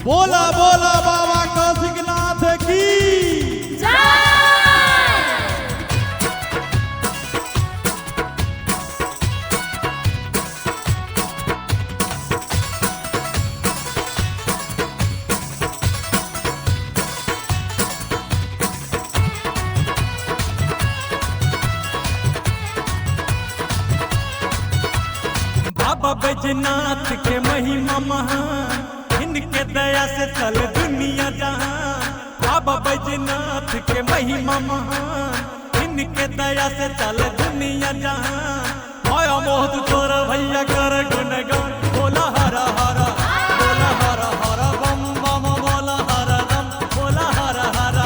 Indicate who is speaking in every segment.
Speaker 1: बोला बोला बाबा कौशिकनाथ की
Speaker 2: बाबा बैजनाथ के महिमा महान, इनके दया से चल दुनिया जहां। बाबा बैजनाथ के महिमा महान, इनके दया से चल दुनिया जहां। माया मोह तोर भैया कर गुणगान, बोला हरा हरा बोला हरा हरा बम बम बोला हरा दम बोला हरा हरा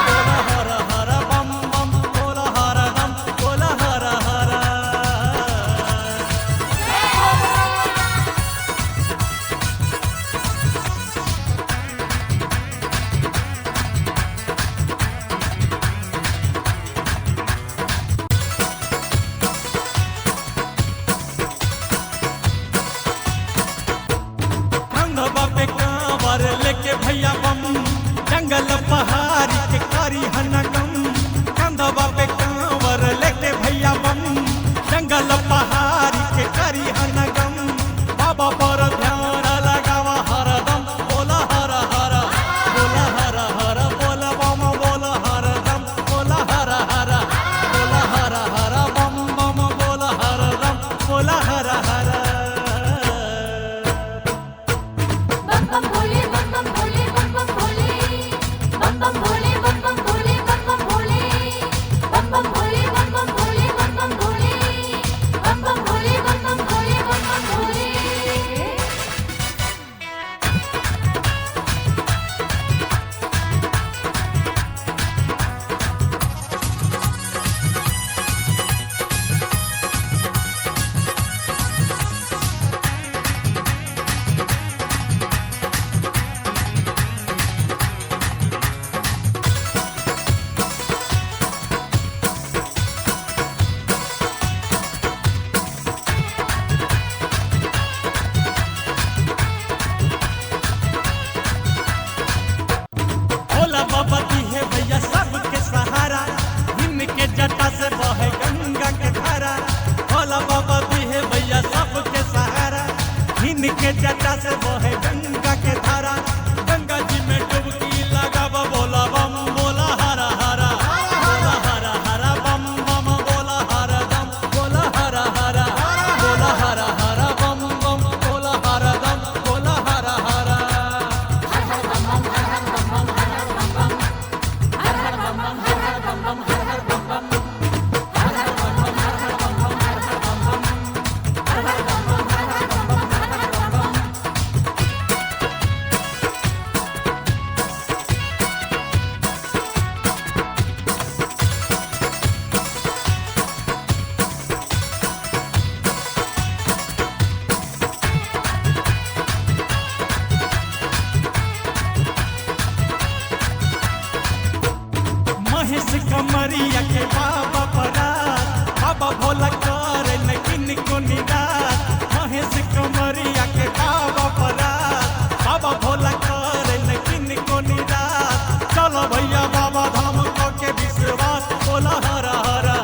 Speaker 2: बोला हरा हरा बम बम बोला हरा दम बोला हरा हरा। पे कांवर लेके भैया बम, जंगल पहाड़ी के कारी हनगम। कंधवा पे कांवर लेके भैया बम, जंगल पहाड़ी के कारी हनगम। बाबा पर ध्यान लगावा हरदम, बोला हरा हरा बोला हरा हरा बोला बम बोला हरदम बोला हरा हरा बोला हरा हरा बम बम बोला हरदम बोला हरा हरा।
Speaker 3: बम भोले बम बम भोले बम बम भोले बम बम भोले बम बम भोले बम बम भोले बम बम भोले बम बम भोले बम बम भोले बम बम भोले बम बम भोले बम बम भोले।
Speaker 2: भोला बाबा दी है भैया सबके सहारा, इनके जटा से बहे गंगा के धारा। भोला बाबा दी है भैया सबके सहारा, इनके जटा से बहे गंगा के धारा। गंगा जी में डुबकी लगावा बोला बम बोला हरा हरा बोला हरा हरा बम बम बोला हरा दम बोला हरा हरा बोला हरा हरा बम बम बोला हरा दम बोला हरा हरा।
Speaker 3: हर हर बम बम हर हर बम बम हर हर बम बम हर हर बम बम हर हर बम बम हर हर बम बम हर हर बम बम हर हर बम बम हर हर बम बम हर हर बम बम हर हर बम बम हर हर बम बम।
Speaker 2: महेश कमरिया के बाबा परात, बाबा भोला कर लेकिन को निरात। महेश कमरिया के बाबा परात, बाबा भोला कर लेकिन को निरात। चलो भैया बाबा धाम को के विश्वास, बोला हरा हरा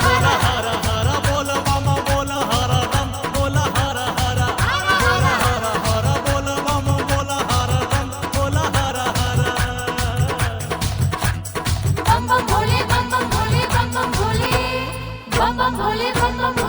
Speaker 2: बोला हरा हरा बोल बम बोला हरा दम बोला हरा हरा बोला हरा हरा बोल बम बोला हरा दम बोला हरा हरा।
Speaker 3: बम बम भोले बम बम भोले बम बम भोले बम बम भोले बम बम